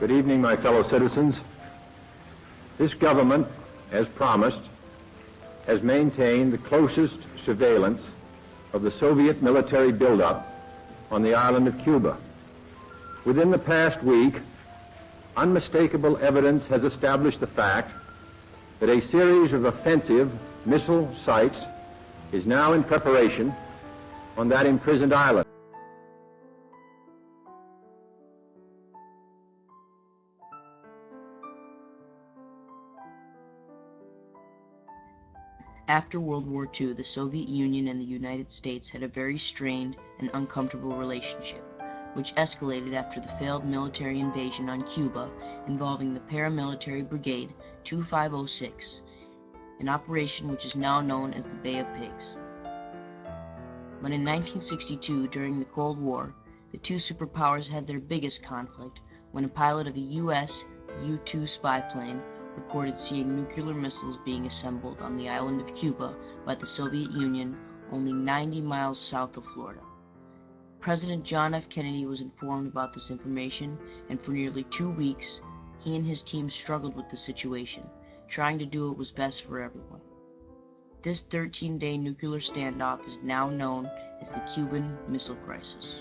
Good evening, my fellow citizens. This government, as promised, has maintained the closest surveillance of the Soviet military buildup on the island of Cuba. Within the past week, unmistakable evidence has established the fact that a series of offensive missile sites is now in preparation on that imprisoned island. After World War II, the Soviet Union and the United States had a very strained and uncomfortable relationship, which escalated after the failed military invasion on Cuba involving the paramilitary Brigade 2506, an operation which is now known as the Bay of Pigs. But in 1962, during the Cold War, the two superpowers had their biggest conflict when a pilot of a U.S. U-2 spy plane recorded seeing nuclear missiles being assembled on the island of Cuba by the Soviet Union, only 90 miles south of Florida. President John F. Kennedy was informed about this information, and for nearly 2 weeks, he and his team struggled with the situation, trying to do what was best for everyone. This 13-day nuclear standoff is now known as the Cuban Missile Crisis.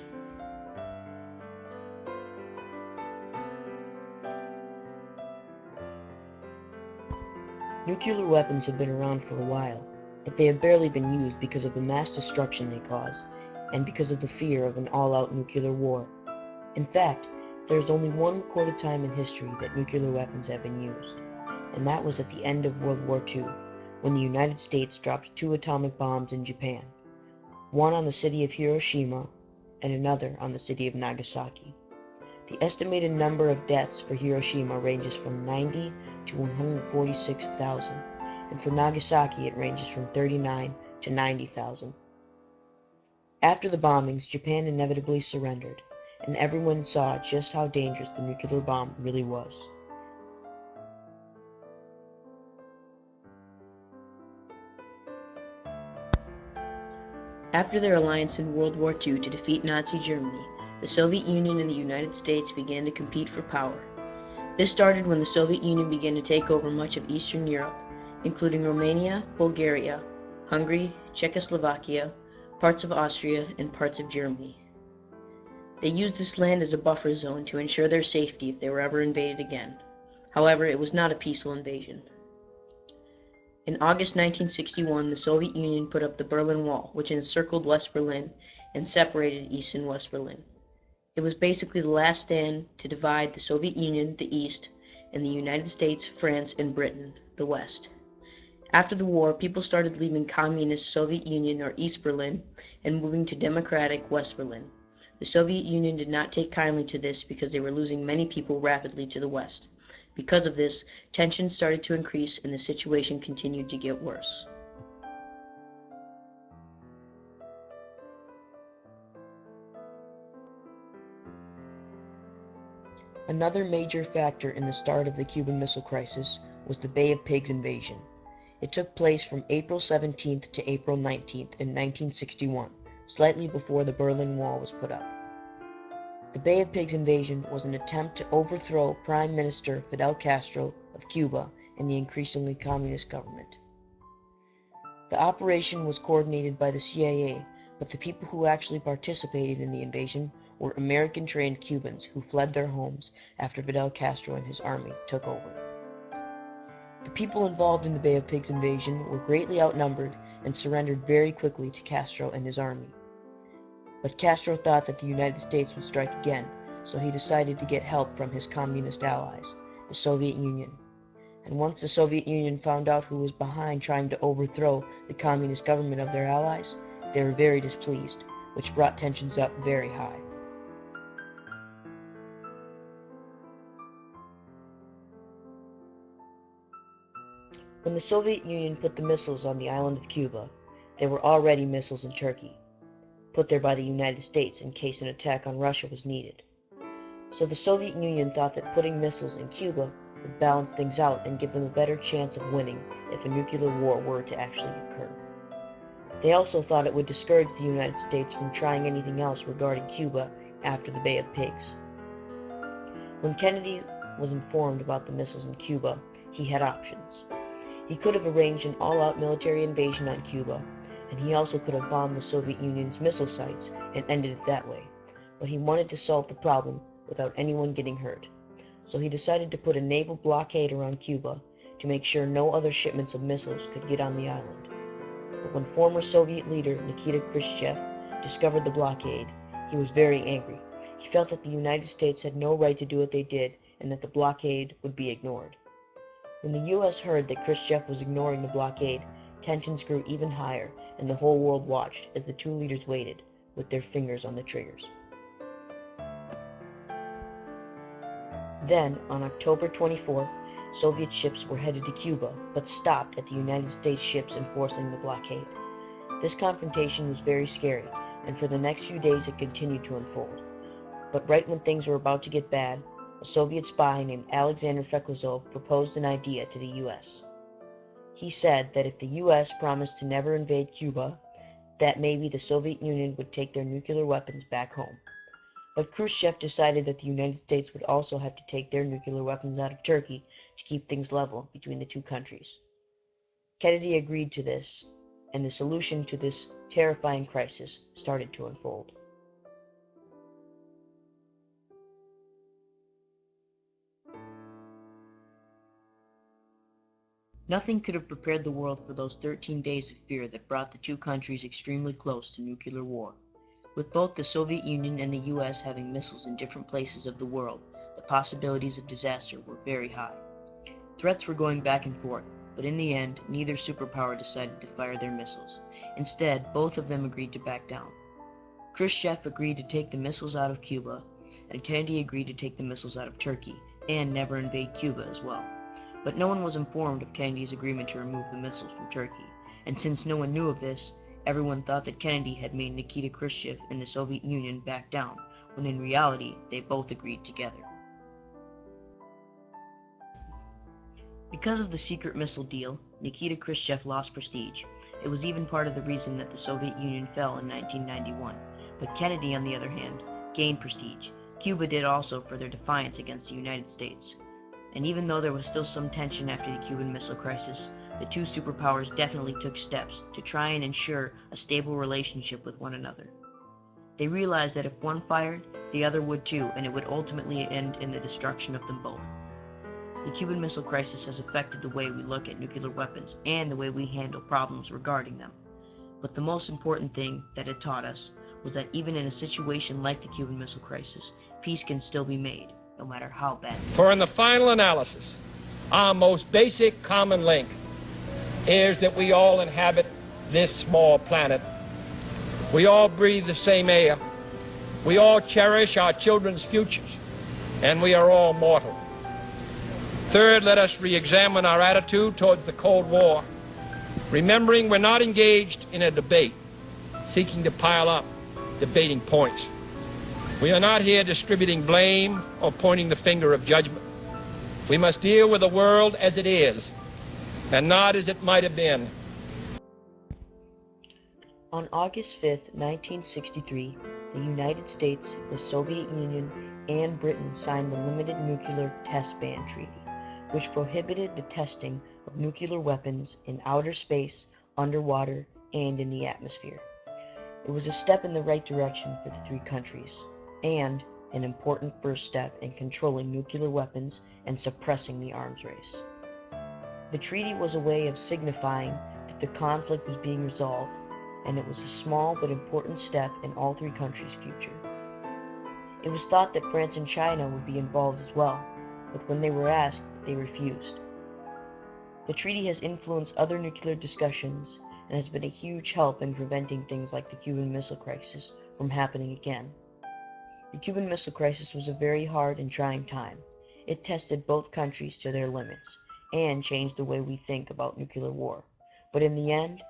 Nuclear weapons have been around for a while, but they have barely been used because of the mass destruction they cause, and because of the fear of an all-out nuclear war. In fact, there is only one recorded time in history that nuclear weapons have been used, and that was at the end of World War II, when the United States dropped 2 atomic bombs in Japan, one on the city of Hiroshima and another on the city of Nagasaki. The estimated number of deaths for Hiroshima ranges from 90 to 146,000, and for Nagasaki it ranges from 39 to 90,000. After the bombings, Japan inevitably surrendered, and everyone saw just how dangerous the nuclear bomb really was. After their alliance in World War II to defeat Nazi Germany, the Soviet Union and the United States began to compete for power. This started when the Soviet Union began to take over much of Eastern Europe, including Romania, Bulgaria, Hungary, Czechoslovakia, parts of Austria, and parts of Germany. They used this land as a buffer zone to ensure their safety if they were ever invaded again. However, it was not a peaceful invasion. In August 1961, the Soviet Union put up the Berlin Wall, which encircled West Berlin and separated East and West Berlin. It was basically the last stand to divide the Soviet Union, the East, and the United States, France, and Britain, the West. After the war, people started leaving communist Soviet Union or East Berlin and moving to democratic West Berlin. The Soviet Union did not take kindly to this because they were losing many people rapidly to the West. Because of this, tensions started to increase and the situation continued to get worse. Another major factor in the start of the Cuban Missile Crisis was the Bay of Pigs invasion. It took place from April 17th to April 19th in 1961, slightly before the Berlin Wall was put up. The Bay of Pigs invasion was an attempt to overthrow Prime Minister Fidel Castro of Cuba and the increasingly communist government. The operation was coordinated by the CIA, but the people who actually participated in the invasion were American-trained Cubans who fled their homes after Fidel Castro and his army took over. The people involved in the Bay of Pigs invasion were greatly outnumbered and surrendered very quickly to Castro and his army. But Castro thought that the United States would strike again, so he decided to get help from his communist allies, the Soviet Union. And once the Soviet Union found out who was behind trying to overthrow the communist government of their allies, they were very displeased, which brought tensions up very high. When the Soviet Union put the missiles on the island of Cuba, there were already missiles in Turkey, put there by the United States in case an attack on Russia was needed. So the Soviet Union thought that putting missiles in Cuba would balance things out and give them a better chance of winning if a nuclear war were to actually occur. They also thought it would discourage the United States from trying anything else regarding Cuba after the Bay of Pigs. When Kennedy was informed about the missiles in Cuba, he had options. He could have arranged an all-out military invasion on Cuba, and he also could have bombed the Soviet Union's missile sites and ended it that way. But he wanted to solve the problem without anyone getting hurt. So he decided to put a naval blockade around Cuba to make sure no other shipments of missiles could get on the island. But when former Soviet leader Nikita Khrushchev discovered the blockade, he was very angry. He felt that the United States had no right to do what they did and that the blockade would be ignored. When the U.S. heard that Khrushchev was ignoring the blockade, tensions grew even higher, and the whole world watched as the two leaders waited, with their fingers on the triggers. Then, on October 24th, Soviet ships were headed to Cuba, but stopped at the United States ships enforcing the blockade. This confrontation was very scary, and for the next few days it continued to unfold. But right when things were about to get bad, a Soviet spy named Alexander Feklizov proposed an idea to the U.S. He said that if the U.S. promised to never invade Cuba, that maybe the Soviet Union would take their nuclear weapons back home. But Khrushchev decided that the United States would also have to take their nuclear weapons out of Turkey to keep things level between the two countries. Kennedy agreed to this, and the solution to this terrifying crisis started to unfold. Nothing could have prepared the world for those 13 days of fear that brought the two countries extremely close to nuclear war. With both the Soviet Union and the U.S. having missiles in different places of the world, the possibilities of disaster were very high. Threats were going back and forth, but in the end, neither superpower decided to fire their missiles. Instead, both of them agreed to back down. Khrushchev agreed to take the missiles out of Cuba, and Kennedy agreed to take the missiles out of Turkey, and never invade Cuba as well. But no one was informed of Kennedy's agreement to remove the missiles from Turkey, and since no one knew of this, everyone thought that Kennedy had made Nikita Khrushchev and the Soviet Union back down, when in reality, they both agreed together. Because of the secret missile deal, Nikita Khrushchev lost prestige. It was even part of the reason that the Soviet Union fell in 1991. But Kennedy, on the other hand, gained prestige. Cuba did also for their defiance against the United States. And even though there was still some tension after the Cuban Missile Crisis, the two superpowers definitely took steps to try and ensure a stable relationship with one another. They realized that if one fired, the other would too, and it would ultimately end in the destruction of them both. The Cuban Missile Crisis has affected the way we look at nuclear weapons and the way we handle problems regarding them. But the most important thing that it taught us was that even in a situation like the Cuban Missile Crisis, peace can still be made, no matter how bad. For in the final analysis, our most basic common link is that we all inhabit this small planet. We all breathe the same air. We all cherish our children's futures, and we are all mortal. Third, let us re-examine our attitude towards the Cold War, remembering we're not engaged in a debate, seeking to pile up debating points. We are not here distributing blame or pointing the finger of judgment. We must deal with the world as it is, and not as it might have been. On August 5, 1963, the United States, the Soviet Union, and Britain signed the Limited Nuclear Test Ban Treaty, which prohibited the testing of nuclear weapons in outer space, underwater, and in the atmosphere. It was a step in the right direction for the three countries, and an important first step in controlling nuclear weapons and suppressing the arms race. The treaty was a way of signifying that the conflict was being resolved, and it was a small but important step in all three countries' future. It was thought that France and China would be involved as well, but when they were asked, they refused. The treaty has influenced other nuclear discussions and has been a huge help in preventing things like the Cuban Missile Crisis from happening again. The Cuban Missile Crisis was a very hard and trying time. It tested both countries to their limits and changed the way we think about nuclear war. But in the end,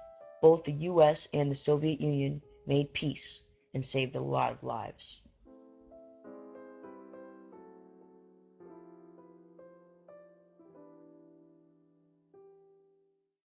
both the US and the Soviet Union made peace and saved a lot of lives.